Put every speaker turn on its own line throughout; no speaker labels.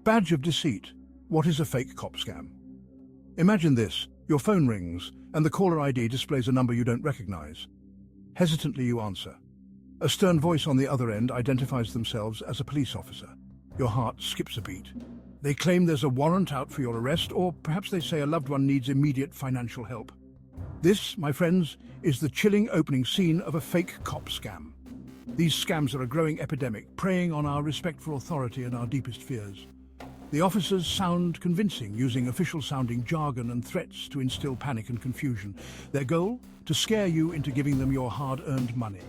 Badge of deceit. What is a fake cop scam? Imagine this. Your phone rings and the caller ID displays a number you don't recognize. Hesitantly you answer. A stern voice on the other end identifies themselves as a police officer. Your heart skips a beat. They claim there's a warrant out for your arrest, or perhaps they say a loved one needs immediate financial help. This, my friends, is the chilling opening scene of a fake cop scam. These scams are a growing epidemic, preying on our respect for authority and our deepest fears. The officers sound convincing, using official-sounding jargon and threats to instill panic and confusion. Their goal? To scare you into giving them your hard-earned money.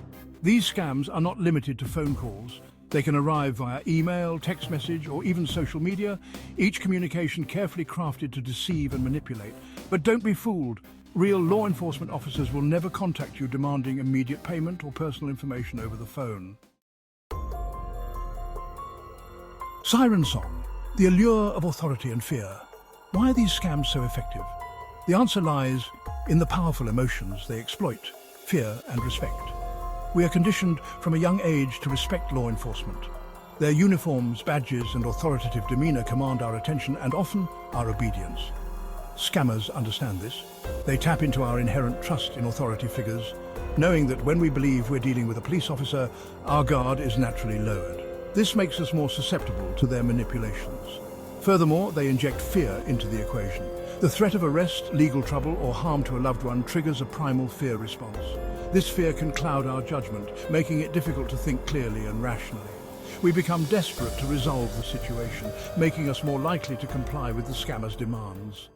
These scams are not limited to phone calls. They can arrive via email, text message, or even social media, each communication carefully crafted to deceive and manipulate. But don't be fooled. Real law enforcement officers will never contact you demanding immediate payment or personal information over the phone. Siren song. The allure of authority and fear. Why are these scams so effective? The answer lies in the powerful emotions they exploit: fear and respect. We are conditioned from a young age to respect law enforcement. Their uniforms, badges, and authoritative demeanor command our attention and often our obedience. Scammers understand this. They tap into our inherent trust in authority figures, knowing that when we believe we're dealing with a police officer, our guard is naturally lowered. This makes us more susceptible to their manipulations. Furthermore, they inject fear into the equation. The threat of arrest, legal trouble, or harm to a loved one triggers a primal fear response. This fear can cloud our judgment, making it difficult to think clearly and rationally. We become desperate to resolve the situation, making us more likely to comply with the scammer's demands.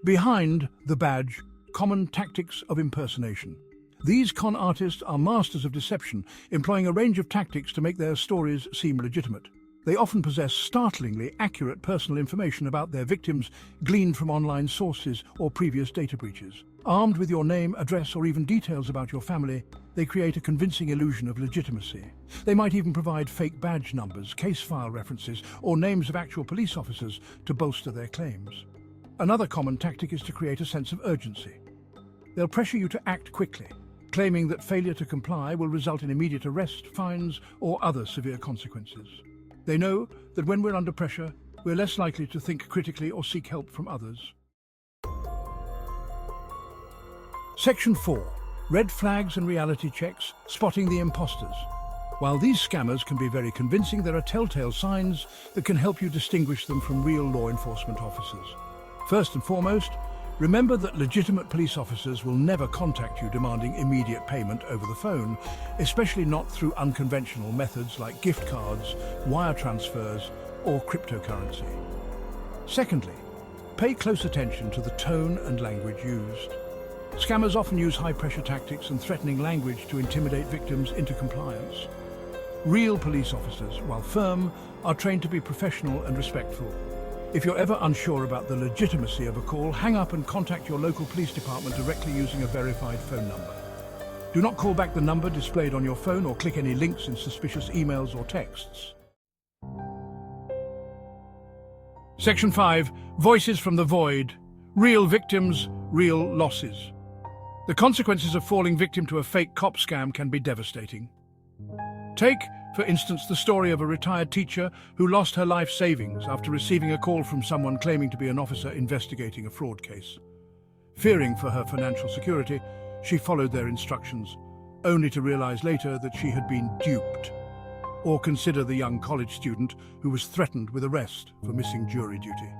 Behind the badge, common tactics of impersonation. These con artists are masters of deception, employing a range of tactics to make their stories seem legitimate. They often possess startlingly accurate personal information about their victims, gleaned from online sources or previous data breaches. Armed with your name, address, or even details about your family, they create a convincing illusion of legitimacy. They might even provide fake badge numbers, case file references, or names of actual police officers to bolster their claims. Another common tactic is to create a sense of urgency. They'll pressure you to act quickly, claiming that failure to comply will result in immediate arrest, fines, or other severe consequences. They know that when we're under pressure, we're less likely to think critically or seek help from others. Section 4. Red flags and reality checks, spotting the imposters. While these scammers can be very convincing, there are telltale signs that can help you distinguish them from real law enforcement officers. First and foremost, remember that legitimate police officers will never contact you demanding immediate payment over the phone, especially not through unconventional methods like gift cards, wire transfers, or cryptocurrency. Secondly, pay close attention to the tone and language used. Scammers often use high-pressure tactics and threatening language to intimidate victims into compliance. Real police officers, while firm, are trained to be professional and respectful. If you're ever unsure about the legitimacy of a call, hang up and contact your local police department directly using a verified phone number. Do not call back the number displayed on your phone or click any links in suspicious emails or texts. Section 5. Voices from the void. Real victims, real losses. The consequences of falling victim to a fake cop scam can be devastating. Take, for instance, the story of a retired teacher who lost her life savings after receiving a call from someone claiming to be an officer investigating a fraud case. Fearing for her financial security, she followed their instructions, only to realize later that she had been duped. Or consider the young college student who was threatened with arrest for missing jury duty.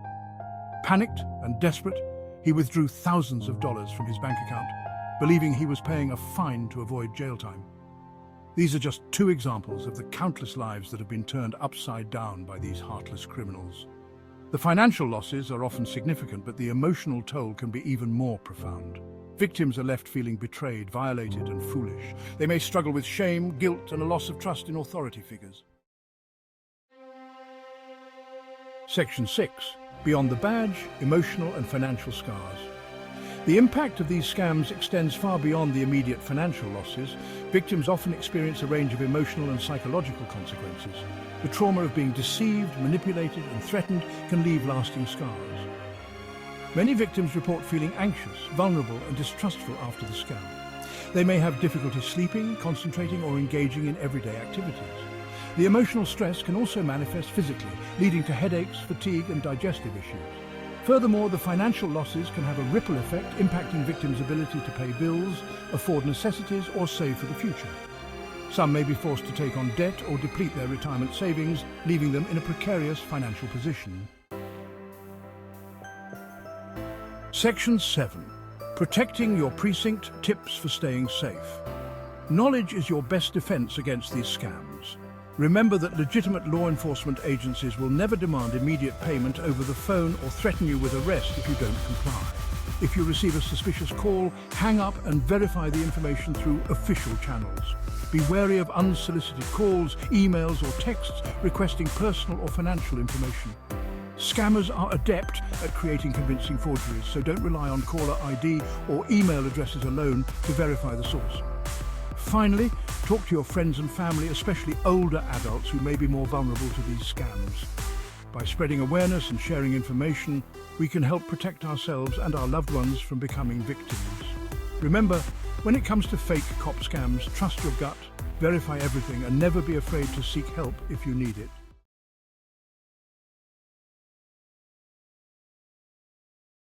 Panicked and desperate, he withdrew thousands of dollars from his bank account, believing he was paying a fine to avoid jail time. These are just two examples of the countless lives that have been turned upside down by these heartless criminals. The financial losses are often significant, but the emotional toll can be even more profound. Victims are left feeling betrayed, violated, and foolish. They may struggle with shame, guilt, and a loss of trust in authority figures. Section 6. Beyond the badge, emotional and financial scars. The impact of these scams extends far beyond the immediate financial losses. Victims often experience a range of emotional and psychological consequences. The trauma of being deceived, manipulated, and threatened can leave lasting scars. Many victims report feeling anxious, vulnerable, and distrustful after the scam. They may have difficulty sleeping, concentrating, or engaging in everyday activities. The emotional stress can also manifest physically, leading to headaches, fatigue, and digestive issues. Furthermore, the financial losses can have a ripple effect, impacting victims' ability to pay bills, afford necessities, or save for the future. Some may be forced to take on debt or deplete their retirement savings, leaving them in a precarious financial position. Section 7. Protecting your precinct, tips for staying safe. Knowledge is your best defense against these scams. Remember that legitimate law enforcement agencies will never demand immediate payment over the phone or threaten you with arrest if you don't comply. If you receive a suspicious call, hang up and verify the information through official channels. Be wary of unsolicited calls, emails or texts requesting personal or financial information. Scammers are adept at creating convincing forgeries, so don't rely on caller ID or email addresses alone to verify the source. Finally, talk to your friends and family, especially older adults who may be more vulnerable to these scams. By spreading awareness and sharing information, we can help protect ourselves and our loved ones from becoming victims. Remember, when it comes to fake cop scams, trust your gut, verify everything, and never be afraid to seek help if you need it.